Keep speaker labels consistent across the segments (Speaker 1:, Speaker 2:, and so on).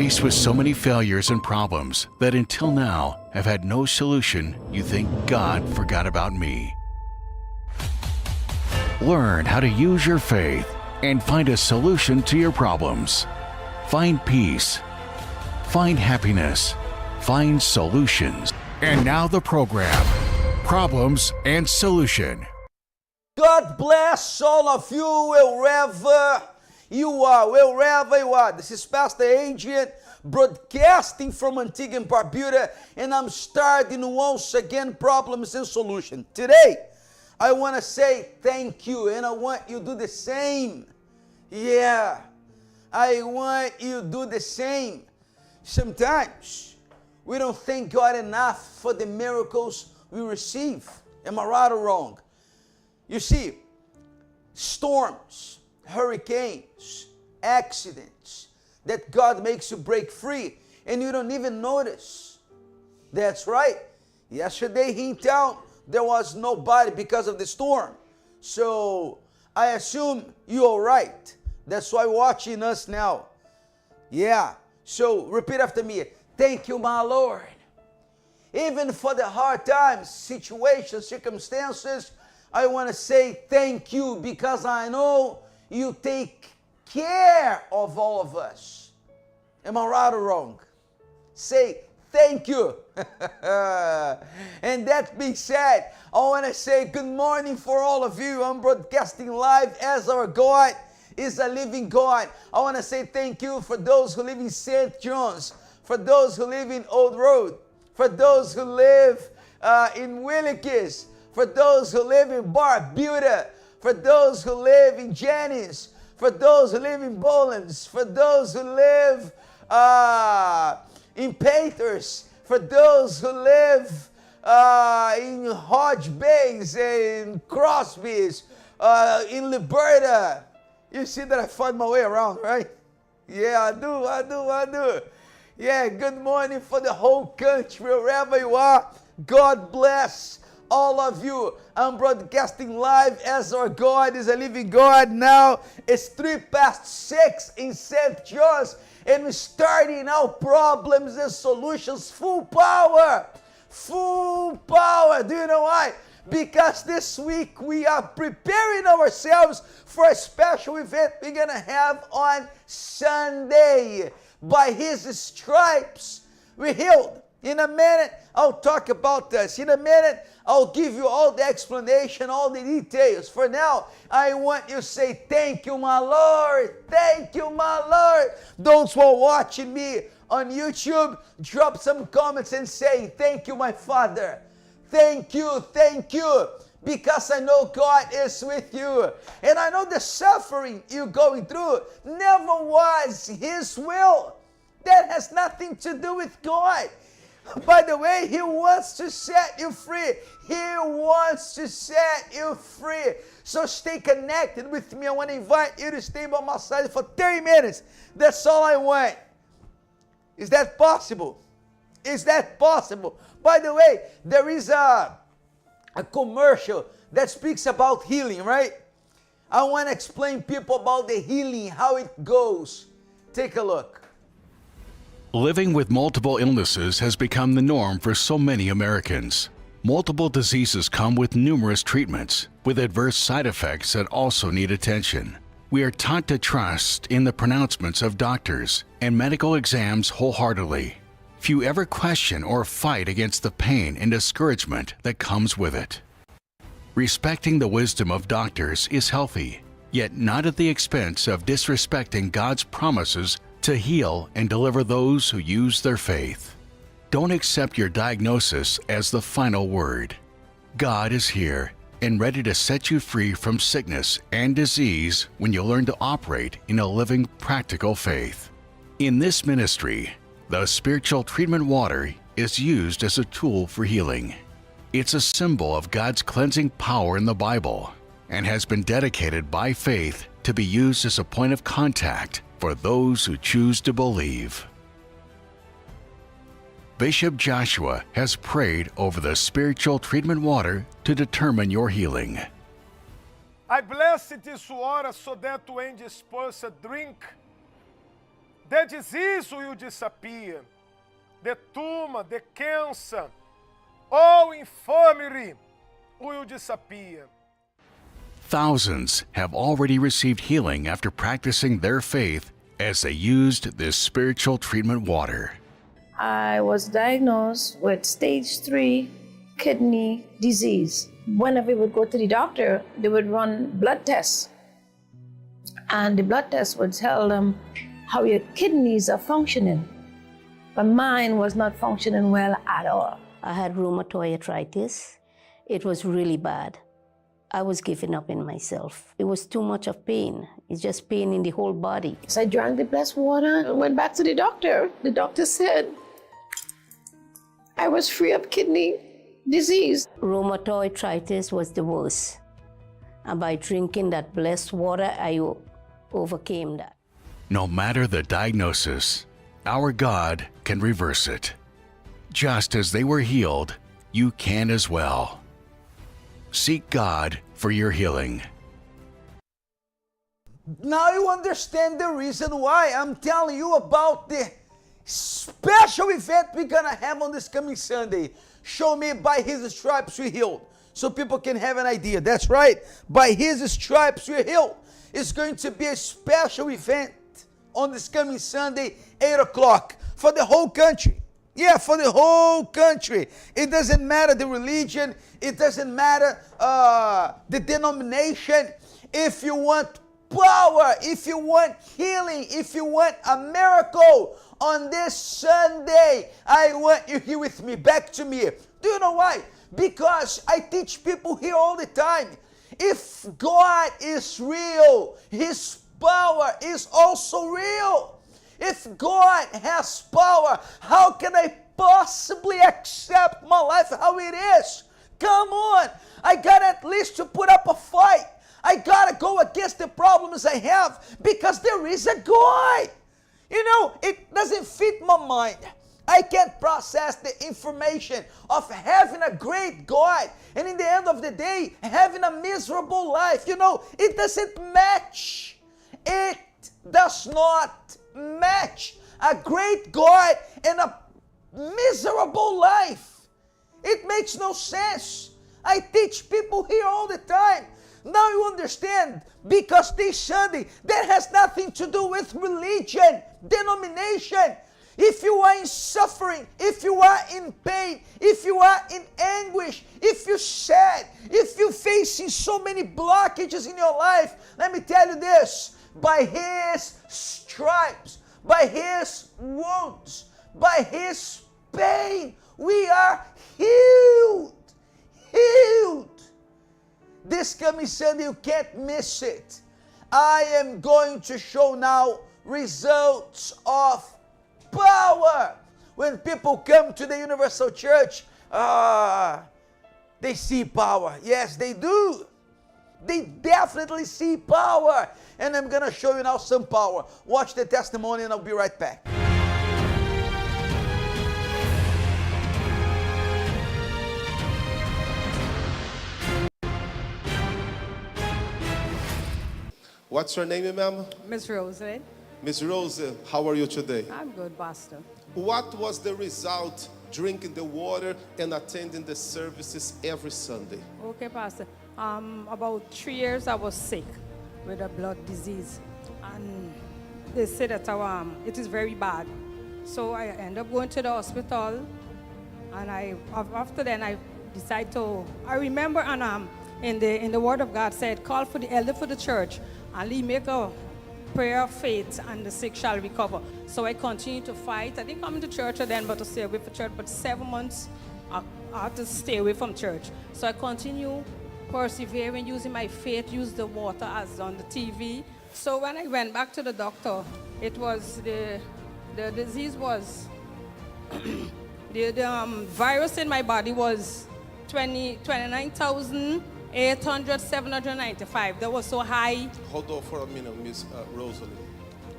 Speaker 1: faced with so many failures and problems that until now have had no solution, you think God forgot about me. Learn how to use your faith and find a solution to your problems. Find peace. Find happiness. Find solutions. And now the program, Problems and Solution.
Speaker 2: God bless all of you wherever you are, wherever you are. This is Pastor Adrian broadcasting from Antigua and Barbuda, and I'm starting once again Problems and Solution. Today, I want to say thank you, and I want you to do the same. Yeah, I want you to do the same. Sometimes, we don't thank God enough for the miracles we receive. Am I right or wrong? You see, storms, hurricanes, accidents that God makes you break free and you don't even notice. That's right. Yesterday here in town, there was nobody because of the storm. So I assume you're all right. That's why you're watching us now. Yeah. So repeat after me. Thank you, my Lord. Even for the hard times, situations, circumstances, I want to say thank you because I know you take care of all of us. Am I right or wrong? Say thank you. And that being said, I want to say good morning for all of you. I'm broadcasting live as our God is a living God. I want to say thank you for those who live in St. John's, for those who live in Old Road, for those who live in Willikes, for those who live in Barbuda, for those who live in Jennings, for those who live in Bolins, for those who live in Painters, for those who live in Hodge Bays, in Crosby's, in Liberta. You see that I find my way around, right? Yeah, I do. Yeah, good morning for the whole country, wherever you are. God bless all of you. I'm broadcasting live as our God is a living God. Now it's 6:03 in St. John's, and we're starting out Problems and Solutions full power. Full power. Do you know why? Because this week we are preparing ourselves for a special event we're going to have on Sunday. By His stripes, we're healed. In a minute, I'll talk about this. In a minute, I'll give you all the explanation, all the details. For now, I want you to say, thank you, my Lord. Thank you, my Lord. Those who are watching me on YouTube, drop some comments and say, thank you, my Father. Thank you, because I know God is with you. And I know the suffering you're going through never was His will. That has nothing to do with God. By the way, He wants to set you free. He wants to set you free. So stay connected with me. I want to invite you to stay by my side for 30 minutes. That's all I want. Is that possible? Is that possible? By the way, there is a commercial that speaks about healing, right? I want to explain people about the healing, how it goes. Take a look.
Speaker 1: Living with multiple illnesses has become the norm for so many Americans. Multiple diseases come with numerous treatments, with adverse side effects that also need attention. We are taught to trust in the pronouncements of doctors and medical exams wholeheartedly. Few ever question or fight against the pain and discouragement that comes with it. Respecting the wisdom of doctors is healthy, yet not at the expense of disrespecting God's promises to heal and deliver those who use their faith. Don't accept your diagnosis as the final word. God is here and ready to set you free from sickness and disease when you learn to operate in a living, practical faith. In this ministry, the spiritual treatment water is used as a tool for healing. It's a symbol of God's cleansing power in the Bible and has been dedicated by faith to be used as a point of contact for those who choose to believe. Bishop Joshua has prayed over the spiritual treatment water to determine your healing.
Speaker 3: I bless this water so that when this person drink de disease will disappear. The tumor, the cancer, all infirmity will disappear.
Speaker 1: Thousands have already received healing after practicing their faith as they used this spiritual treatment water.
Speaker 4: I was diagnosed with stage 3 kidney disease. Whenever we would go to the doctor, they would run blood tests. And the blood test would tell them how your kidneys are functioning. But mine was not functioning well at all.
Speaker 5: I had rheumatoid arthritis. It was really bad. I was giving up in myself. It was too much of pain. It's just pain in the whole body.
Speaker 4: So I drank the blessed water and went back to the doctor. The doctor said I was free of kidney disease.
Speaker 5: Rheumatoid arthritis was the worst. And by drinking that blessed water, I overcame that.
Speaker 1: No matter the diagnosis, our God can reverse it. Just as they were healed, you can as well. Seek God for your healing.
Speaker 2: Now you understand the reason why I'm telling you about the special event we're gonna have on this coming Sunday. Show me by his stripes we healed. So people can have an idea. That's right. By his stripes we're healed. It's going to be a special event on this coming Sunday, 8 o'clock, for the whole country. Yeah, for the whole country. It doesn't matter the religion. It doesn't matter the denomination. If you want power, if you want healing, if you want a miracle on this Sunday, I want you here with me, back to me. Do you know why? Because I teach people here all the time. If God is real, his power is also real. If God has power, how can I possibly accept my life how it is? Come on, I got at least to put up a fight. I gotta go against the problems I have because there is a God. You know, it doesn't fit my mind. I can't process the information of having a great God and in the end of the day, having a miserable life. You know, it doesn't match. It does not match a great God and a miserable life. It makes no sense. I teach people here all the time. Now you understand, because this Sunday, that has nothing to do with religion, denomination. If you are in suffering, if you are in pain, if you are in anguish, if you're sad, if you're facing so many blockages in your life, let me tell you this, by his stripes, by his wounds, by his pain, we are healed. Healed. This coming Sunday, you can't miss it. I am going to show now results of power. When people come to the Universal Church, they see power. Yes, they do. They definitely see power. And I'm going to show you now some power. Watch the testimony and I'll be right back.
Speaker 6: What's your name, ma'am?
Speaker 7: Miss Rosie.
Speaker 6: Miss Rose, how are you today?
Speaker 7: I'm good, Pastor.
Speaker 6: What was the result drinking the water and attending the services every Sunday?
Speaker 7: Okay, Pastor. About 3 years I was sick with a blood disease. And they said that it is very bad. So I ended up going to the hospital. And after then I decided to, I remember in the Word of God said, call for the elder for the church and make a prayer of faith and the sick shall recover. So I continued to fight. I didn't come to church then, but to stay away from church. But 7 months I had to stay away from church. So I continue persevering, using my faith, use the water as on the TV. So when I went back to the doctor, it was the disease was, the virus in my body was 29,795. That was so high.
Speaker 6: Hold on for a minute, Miss Rosalie.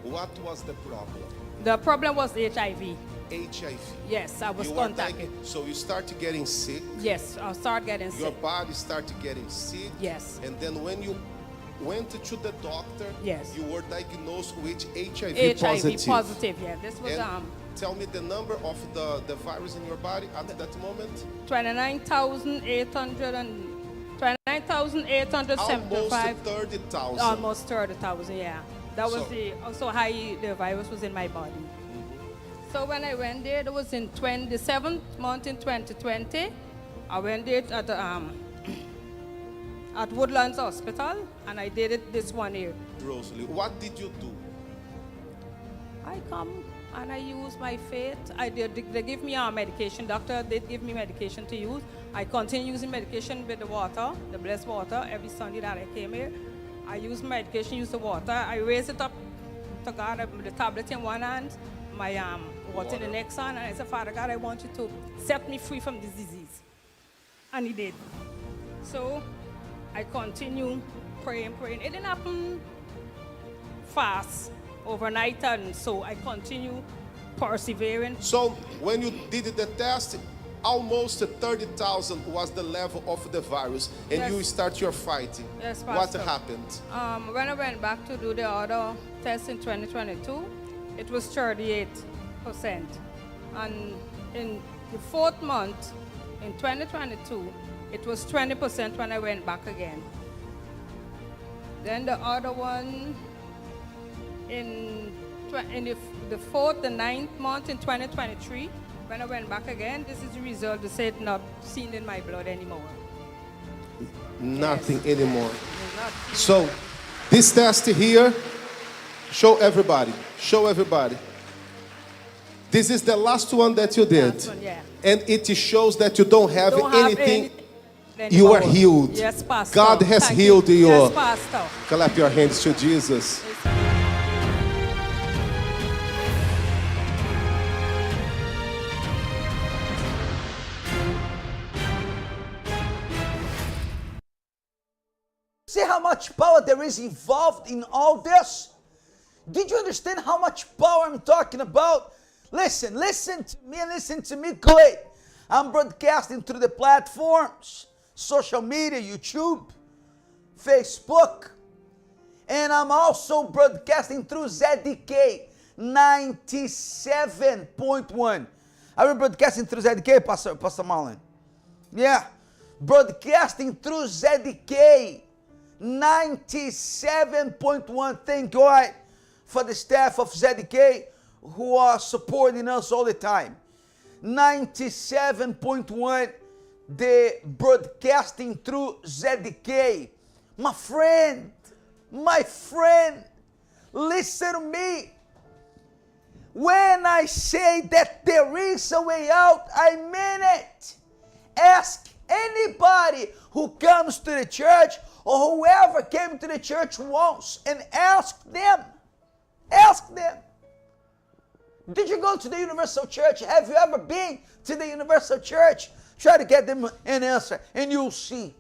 Speaker 6: What was the problem?
Speaker 7: The problem was HIV.
Speaker 6: HIV.
Speaker 7: Yes, I was
Speaker 6: You
Speaker 7: contacted.
Speaker 6: So you started getting sick.
Speaker 7: Yes, I started getting
Speaker 6: Your
Speaker 7: sick.
Speaker 6: body started getting sick.
Speaker 7: Yes.
Speaker 6: And then when you went to the doctor.
Speaker 7: Yes.
Speaker 6: You were diagnosed with HIV,
Speaker 7: HIV positive, yeah. This was
Speaker 6: And tell me the number of the virus in your body at that moment.
Speaker 7: 29,875.
Speaker 6: Almost 30,000.
Speaker 7: Almost 30,000, yeah. That was
Speaker 6: So-
Speaker 7: also high the virus was in my body. So when I went there, it was in the 7th month in 2020. I went there at Woodlands Hospital, and I did it this 1 year.
Speaker 6: Rosalie, what did you do?
Speaker 7: I come and I use my faith. They give me medication. Doctor did give me medication to use. I continue using medication with the water, the blessed water, every Sunday that I came here. I use medication, use the water. I raise it up to God with the tablet in one hand, my water in the next hand, and I said, Father God, I want you to set me free from this disease. And he did. So I continue praying. It didn't happen fast overnight, and so I continue persevering.
Speaker 6: So when you did the test, almost 30,000 was the level of the virus, and
Speaker 7: Yes.
Speaker 6: you start your fighting.
Speaker 7: Yes,
Speaker 6: What
Speaker 7: Pastor.
Speaker 6: happened?
Speaker 7: When I went back to do the other test in 2022, it was 38%. And in the 4th month, in 2022, it was 20% when I went back again. Then the other one, in the 4th, the 9th month in 2023, when I went back again, this is the result. They said not seen in my blood anymore.
Speaker 6: Nothing anymore.
Speaker 7: It's not seen.
Speaker 6: So this test here, show everybody. Show everybody. This is the last one that you did.
Speaker 7: Last one, yeah.
Speaker 6: And it shows that you don't have
Speaker 7: Don't have
Speaker 6: anything.
Speaker 7: any
Speaker 6: You are
Speaker 7: anymore.
Speaker 6: healed.
Speaker 7: Yes, Pastor.
Speaker 6: God has
Speaker 7: Thank
Speaker 6: healed you.
Speaker 7: Yes, Pastor.
Speaker 6: Clap your hands to Jesus.
Speaker 2: See how much power there is involved in all this? Did you understand how much power I'm talking about? Listen to me good. I'm broadcasting through the platforms, social media, YouTube, Facebook, and I'm also broadcasting through ZDK 97.1. Are we broadcasting through ZDK, Pastor Marlon? Yeah, broadcasting through ZDK 97.1. Thank God for the staff of ZDK who are supporting us all the time. 97.1, the broadcasting through ZDK. My friend, listen to me. When I say that there is a way out, I mean it. Ask anybody who comes to the church or whoever came to the church once and ask them. Ask them. Did you go to the Universal Church? Have you ever been to the Universal Church? Try to get them an answer and you'll see.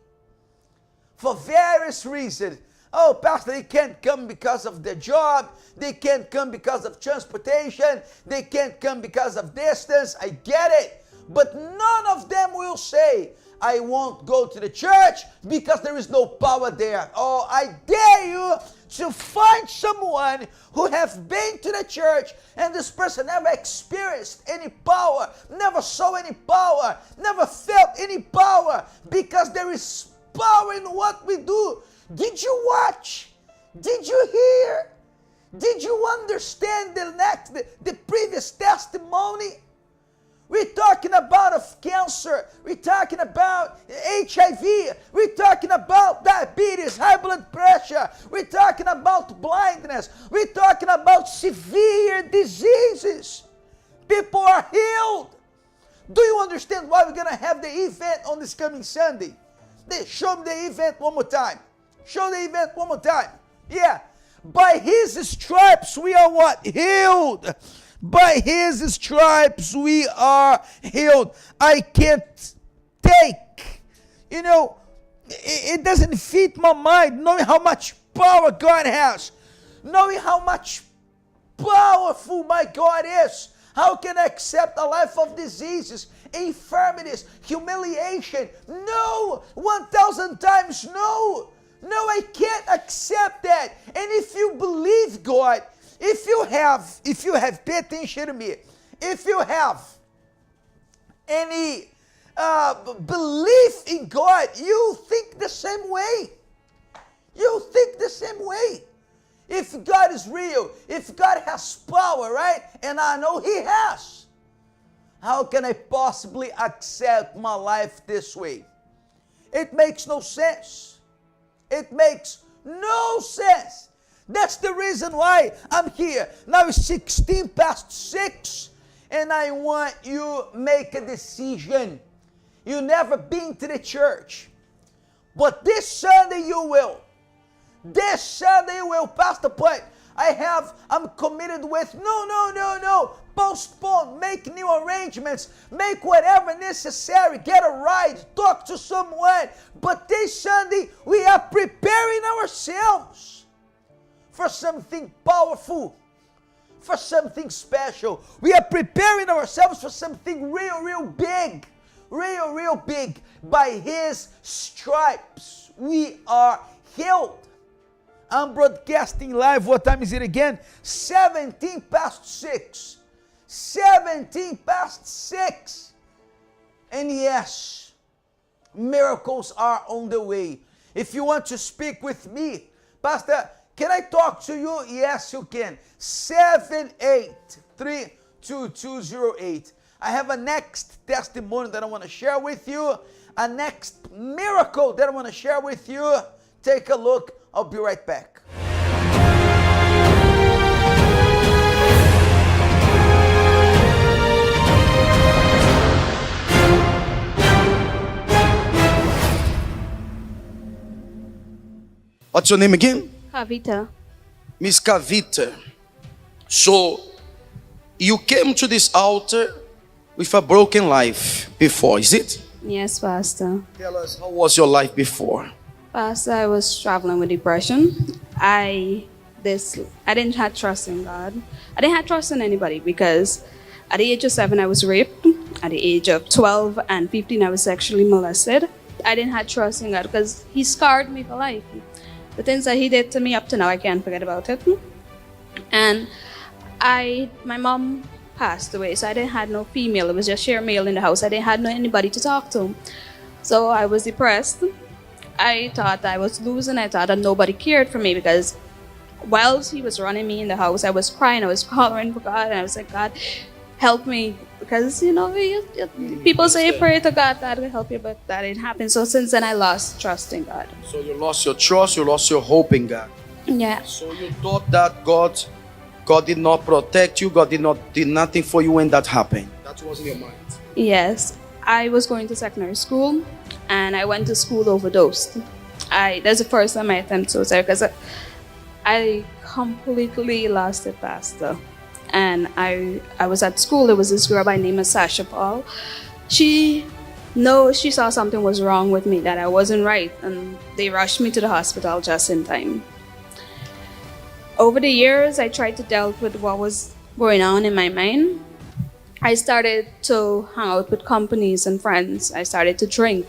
Speaker 2: For various reasons. Oh, Pastor, they can't come because of their job. They can't come because of transportation. They can't come because of distance. I get it. But none of them will say, I won't go to the church because there is no power there. Oh, I dare you to find someone who has been to the church and this person never experienced any power, never saw any power, never felt any power, because there is power in what we do. Did you watch? Did you hear? Did you understand the previous testimony? We're talking about of cancer. We're talking about HIV. We're talking about diabetes, high blood pressure. We're talking about blindness. We're talking about severe diseases. People are healed. Do you understand why we're going to have the event on this coming Sunday? Show me the event one more time. Show the event one more time. Yeah. By his stripes we are what? Healed. By his stripes we are healed. I can't take, it doesn't fit my mind knowing how much power God has. Knowing how much powerful my God is. How can I accept a life of diseases, infirmities, humiliation? No! 1,000 times no! No, I can't Accept that. And if you believe God, if you have, pay attention to me, if you have any belief in God, you think the same way. You think the same way. If God is real, if God has power, right? And I know He has. How can I possibly accept my life this way? It makes no sense. It makes no sense. That's the reason why I'm here. Now it's 16 past 6, and I want you to make a decision. You've never been to the church, but this Sunday you will. This Sunday you will, Pastor, but I'm committed with, no. Postpone, make new arrangements, make whatever necessary, get a ride, talk to someone. But this Sunday, we are preparing ourselves for something powerful, for something special. We are preparing ourselves for something real big, real big. By His stripes, we are healed. I'm broadcasting live. What time is it again? 17 past 6. 17 past 6. And yes, miracles are on the way. If you want to speak with me, Pastor, can I talk to you? Yes, you can. 783-2208. I have a next testimony that I want to share with you. A next miracle that I want to share with you. Take a look. I'll be right back.
Speaker 8: What's your name again?
Speaker 9: Kavita.
Speaker 8: Miss Kavita. So, you came to this altar with a broken life before, is it?
Speaker 9: Yes, Pastor.
Speaker 8: Tell us, how was your life before?
Speaker 9: Pastor, I was struggling with depression. I didn't have trust in God. I didn't have trust in anybody because at the age of 7, I was raped. At the age of 12 and 15, I was sexually molested. I didn't have trust in God because He scarred me for life. The things that He did to me up to now, I can't forget about it. And my mom passed away, so I didn't have no female. It was just sheer male in the house. I didn't have anybody to talk to. So I was depressed. I thought I was losing. I thought that nobody cared for me because whilst He was running me in the house, I was crying. I was hollering for God, and I was like, God, help me. Because, people say pray to God, God will help you, but that didn't happen. So since then, I lost trust in God.
Speaker 8: So you lost your trust, you lost your hope in God.
Speaker 9: Yeah.
Speaker 8: So you thought that God did not protect you, God did nothing for you when that happened. That was in your mind.
Speaker 9: Yes. I was going to secondary school, and I went to school overdosed. That's the first time I attempted suicide because I completely lost it, Pastor. And I was at school. There was this girl by the name of Sasha Paul. She saw something was wrong with me, that I wasn't right, and they rushed me to the hospital just in time. Over the years, I tried to deal with what was going on in my mind. I started to hang out with companies and friends. I started to drink.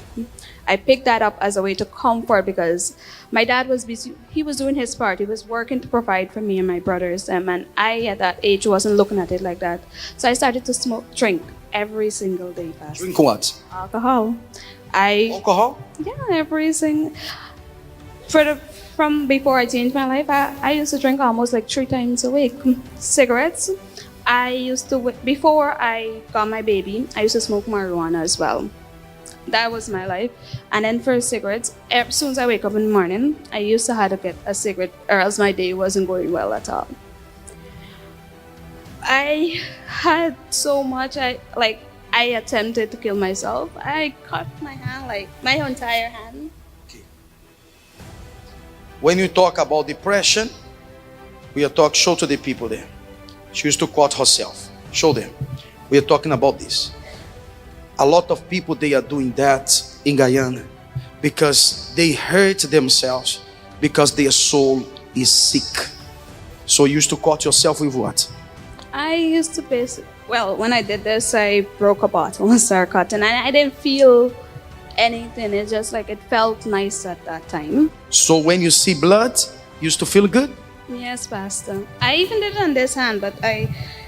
Speaker 9: I picked that up as a way to comfort because my dad was busy. He was doing his part. He was working to provide for me and my brothers. And I, at that age, wasn't looking at it like that. So I started to drink every single day. Pastor.
Speaker 8: Drink what?
Speaker 9: Alcohol.
Speaker 8: Alcohol?
Speaker 9: Yeah, every single... From before I changed my life, I used to drink almost like 3 times a week. Cigarettes. Before I got my baby, I used to smoke marijuana as well. That was my life. And then for cigarettes, as soon as I wake up in the morning, I used to have to get a cigarette or else my day wasn't going well at all. I had so much, I attempted to kill myself. I cut my hand, like my entire hand.
Speaker 8: Okay. When you talk about depression, show to the people there. She used to cut herself. Show them. We are talking about this. A lot of people, they are doing that in Guyana because they hurt themselves because their soul is sick. So you used to cut yourself with what?
Speaker 9: I used to when I did this, I broke a bottle and started cutting. And I didn't feel anything. It's just like it felt nice at that time.
Speaker 8: So when you see blood, you used to feel good?
Speaker 9: Yes, Pastor. I even did it on this hand, but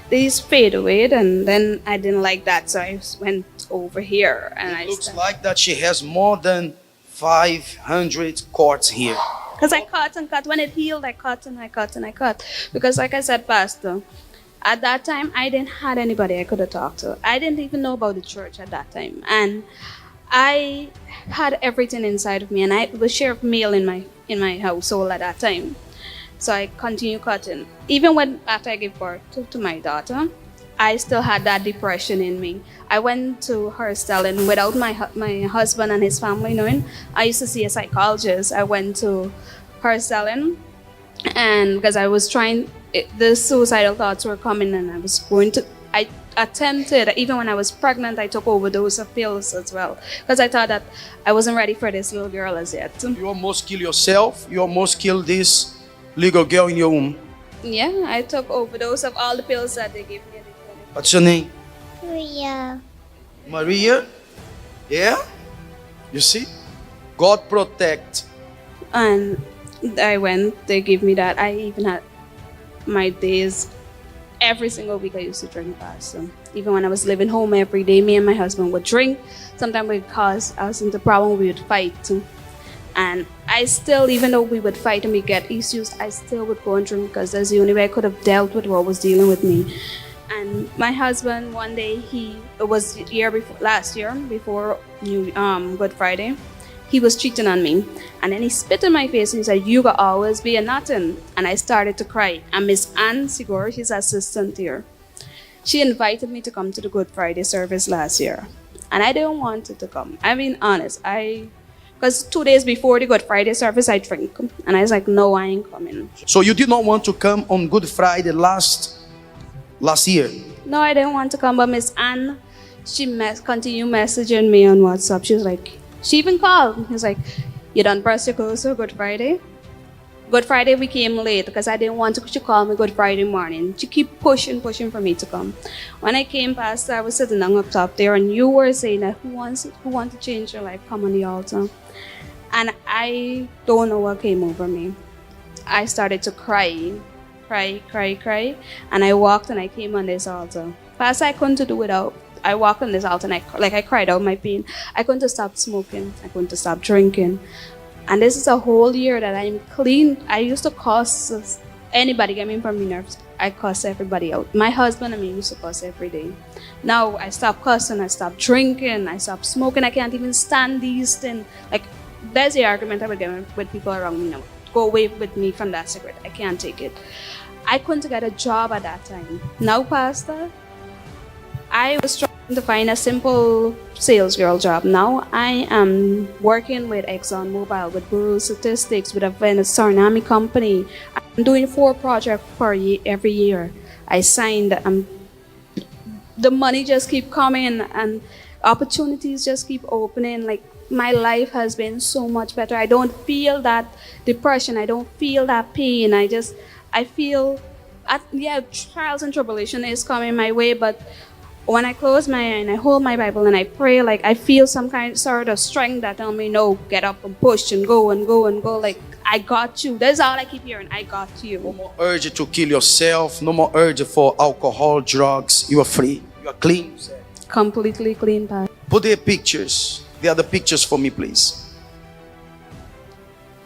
Speaker 9: these fade away, and then I didn't like that, so I went over here. And
Speaker 8: It looks like that she has more than 500 cords here.
Speaker 9: because I cut and cut. When it healed, I cut and I cut and I cut. Because like I said, Pastor, at that time, I didn't have anybody I could have talked to. I didn't even know about the church at that time. And I had everything inside of me, and I was share of meal in my household at that time. So I continued cutting. Even after I gave birth to my daughter, I still had that depression in me. I went to her selling without my husband and his family knowing. I used to see a psychologist. I went to her selling, and because I was trying, the suicidal thoughts were coming, and I attempted, even when I was pregnant, I took overdose of pills as well, because I thought that I wasn't ready for this little girl as yet.
Speaker 8: You almost kill yourself. You almost killed this little girl in your womb.
Speaker 9: Yeah, I took overdose of all the pills that they gave me.
Speaker 8: What's your name?
Speaker 10: Maria.
Speaker 8: Maria? Yeah? You see? God protect.
Speaker 9: And I went, they gave me that. I even had my days, every single week I used to drink Pastor. Even when I was living home every day, me and my husband would drink. Sometimes because I was in the problem, we would fight. And I still, even though we would fight and we get issues, I still would go and drink because that's the only way I could have dealt with what was dealing with me. And my husband, one day, it was last year, before Good Friday, he was cheating on me. And then he spit in my face and he said, "You will always be a nothing." And I started to cry. And Miss Ann Sigor, she's assistant here, she invited me to come to the Good Friday service last year. And I didn't want to come. I mean, honest, because 2 days before the Good Friday service, I drank. And I was like, no, I ain't coming.
Speaker 8: So you did not want to come on Good Friday last year?
Speaker 9: No, I didn't want to come, but Miss Ann, she continued messaging me on WhatsApp. She was like, she even called. She was like, "You done brush your clothes for Good Friday?" Good Friday we came late because I didn't want to. She called me Good Friday morning. She keep pushing for me to come. When I came past, I was sitting down up top there, and you were saying that who wants to change your life, come on the altar. And I don't know what came over me. I started to cry, and I walked and I came on this altar. First, I couldn't do without. I walked on this altar and I cried out my pain. I couldn't stop smoking. I couldn't stop drinking. And this is a whole year that I'm clean. I used to cuss anybody get me from my nerves. I cuss everybody out. My husband and me used to cuss every day. Now I stopped cussing. I stopped drinking. I stopped smoking. I can't even stand these things. Like, that's the argument I would get with people around me now. Go away with me from that cigarette. I can't take it. I couldn't get a job at that time. Now, Pastor, I was trying to find a simple sales girl job. Now I am working with ExxonMobil, with Bureau of Statistics, with a Suriname company. I'm doing 4 projects every year. I signed. The money just keep coming and opportunities just keep opening. Like, my life has been so much better. I don't feel that depression. I don't feel that pain. I feel, trials and tribulation is coming my way, but when I close my eye and I hold my Bible and I pray, like, I feel some sort of strength that tell me, no, get up and push and go and go and go. Like, I got you. That's all I keep hearing. I got you.
Speaker 8: No more urge to kill yourself. No more urge for alcohol, drugs. You are free. You are clean.
Speaker 9: Completely clean, Pastor.
Speaker 8: Put the pictures. The other pictures for me, please.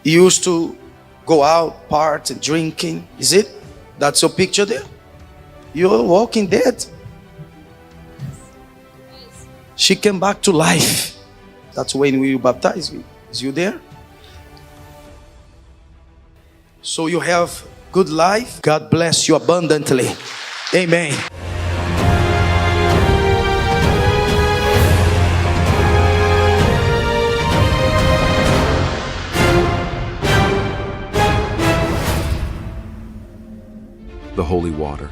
Speaker 8: You used to go out, party, drinking. Is it? That's your picture there? You're walking dead. She came back to life. That's when we baptized you. Is you there? So you have good life. God bless you abundantly. Amen.
Speaker 11: The holy water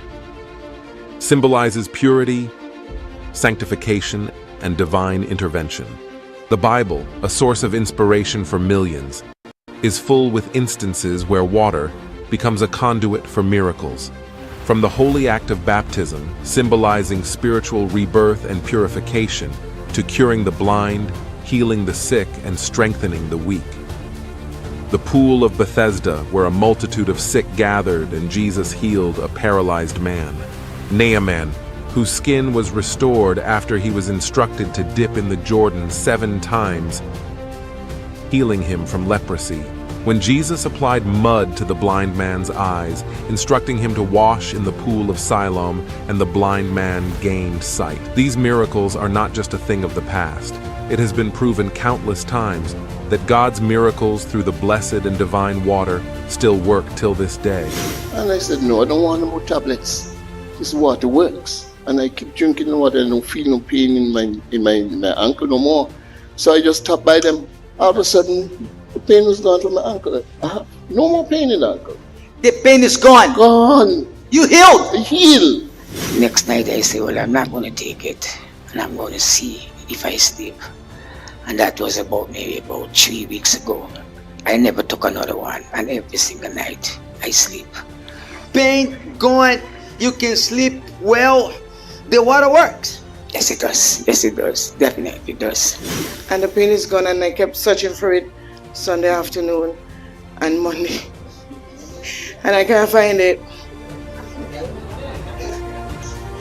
Speaker 11: symbolizes purity, sanctification, and divine intervention. The Bible, a source of inspiration for millions, is full with instances where water becomes a conduit for miracles. From the holy act of baptism, symbolizing spiritual rebirth and purification, to curing the blind, healing the sick and strengthening the weak. The pool of Bethesda, where a multitude of sick gathered and Jesus healed a paralyzed man. Naaman, whose skin was restored after he was instructed to dip in the Jordan 7 times, healing him from leprosy. When Jesus applied mud to the blind man's eyes, instructing him to wash in the pool of Siloam, and the blind man gained sight. These miracles are not just a thing of the past. It has been proven countless times that God's miracles through the blessed and divine water still work till this day.
Speaker 10: And I said, no, I don't want no more tablets. This water works. And I keep drinking the water and I don't feel no pain in my ankle no more. So I just stopped by them. All of a sudden, the pain was gone from my ankle. I have no more pain in the ankle.
Speaker 2: The pain is gone.
Speaker 10: Gone.
Speaker 2: You healed.
Speaker 10: I healed.
Speaker 12: Next night I say, well, I'm not going to take it. And I'm going to see if I sleep. And that was maybe about 3 weeks ago. I never took another one. And every single night I sleep.
Speaker 2: Pain gone. You can sleep well. The water works.
Speaker 12: Yes, it does. Yes, it does. Definitely it does.
Speaker 13: And the pain is gone, and I kept searching for it Sunday afternoon and Monday. And I can't find it.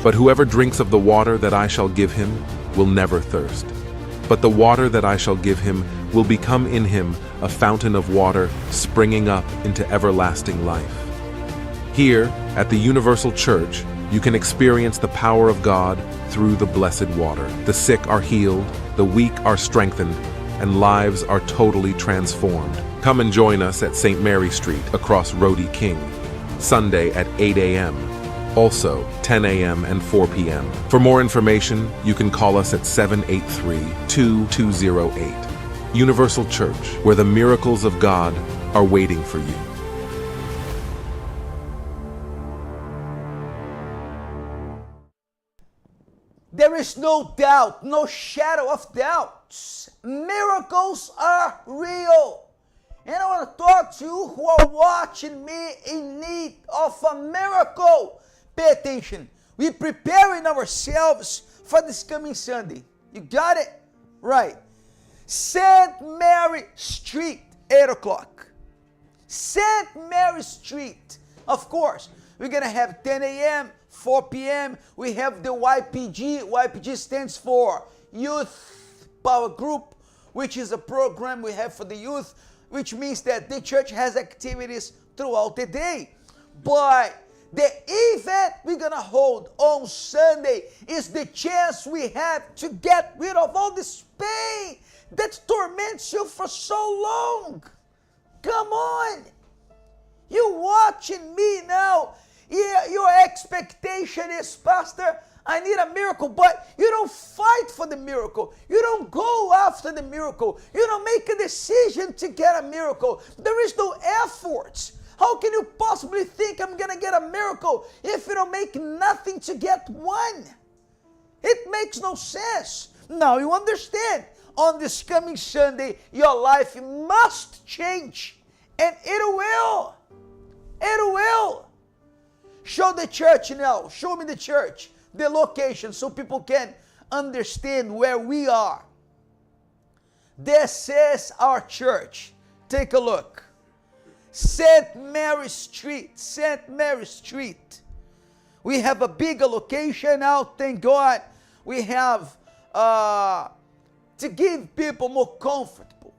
Speaker 11: But whoever drinks of the water that I shall give him will never thirst. But the water that I shall give him will become in him a fountain of water springing up into everlasting life. Here, at the Universal Church, you can experience the power of God through the blessed water. The sick are healed, the weak are strengthened, and lives are totally transformed. Come and join us at St. Mary Street across Rhodey King, Sunday at 8 a.m., also 10 a.m. and 4 p.m. For more information, you can call us at 783-2208. Universal Church, where the miracles of God are waiting for you.
Speaker 2: There is no doubt, no shadow of doubt. Miracles are real. And I want to talk to you who are watching me in need of a miracle. Pay attention. We're preparing ourselves for this coming Sunday. You got it? Right. St. Mary Street, 8 o'clock. St. Mary Street. Of course, we're going to have 10 a.m., 4 p.m. We have the YPG. YPG stands for Youth Power Group, which is a program we have for the youth, which means that the church has activities throughout the day. But the event we're going to hold on Sunday is the chance we have to get rid of all this pain that torments you for so long. Come on. You watching me now. Yeah, your expectation is, Pastor, I need a miracle, but you don't fight for the miracle. You don't go after the miracle. You don't make a decision to get a miracle. There is no effort. How can you possibly think I'm going to get a miracle if you don't make nothing to get one? It makes no sense. Now you understand. On this coming Sunday, your life must change. And it will. It will. Show the church now. Show me the church, the location, so people can understand where we are. This is our church. Take a look. St. Mary Street. St. Mary Street. We have a bigger location now, thank God. We have to give people more comfortable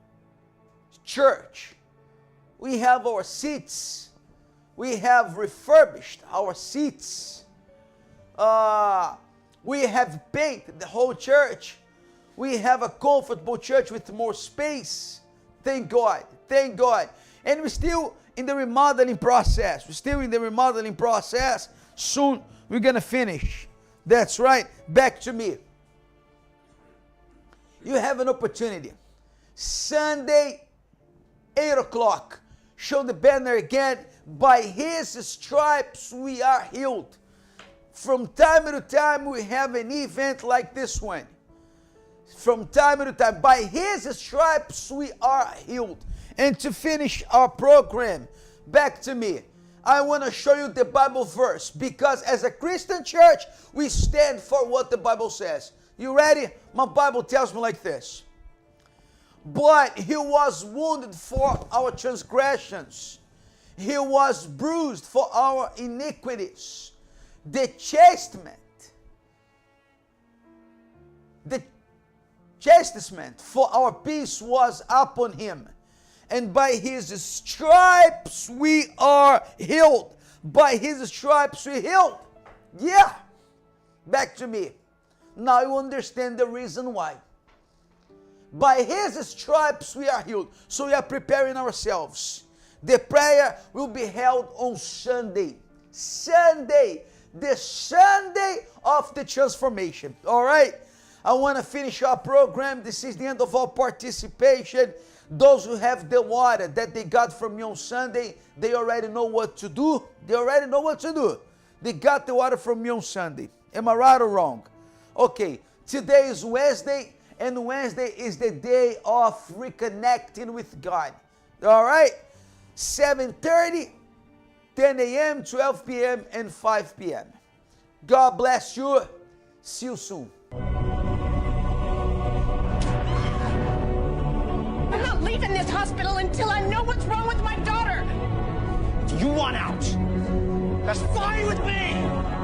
Speaker 2: church. We have our seats. We have refurbished our seats. We have painted the whole church. We have a comfortable church with more space. Thank God. Thank God. And we're still in the remodeling process. We're still in the remodeling process. Soon we're going to finish. That's right. Back to me. You have an opportunity. Sunday, 8 o'clock. Show the banner again. By His stripes we are healed. From time to time we have an event like this one. From time to time. By His stripes we are healed. And to finish our program, back to me. I want to show you the Bible verse. Because as a Christian church, we stand for what the Bible says. You ready? My Bible tells me like this. But he was wounded for our transgressions. He was bruised for our iniquities. The chastisement for our peace was upon him. And by his stripes we are healed. By his stripes we healed. Yeah. Back to me. Now you understand the reason why. By his stripes we are healed. So we are preparing ourselves. The prayer will be held on Sunday. Sunday. The Sunday of the transformation. All right? I want to finish our program. This is the end of our participation. Those who have the water that they got from me on Sunday, they already know what to do. They already know what to do. They got the water from me on Sunday. Am I right or wrong? Okay, today is Wednesday, and Wednesday is the day of reconnecting with God. All right? 7:30, 10 a.m., 12 p.m., and 5 p.m. God bless you. See you soon.
Speaker 14: I'm not leaving this hospital until I know what's wrong with my daughter. If you want out, that's fine with me.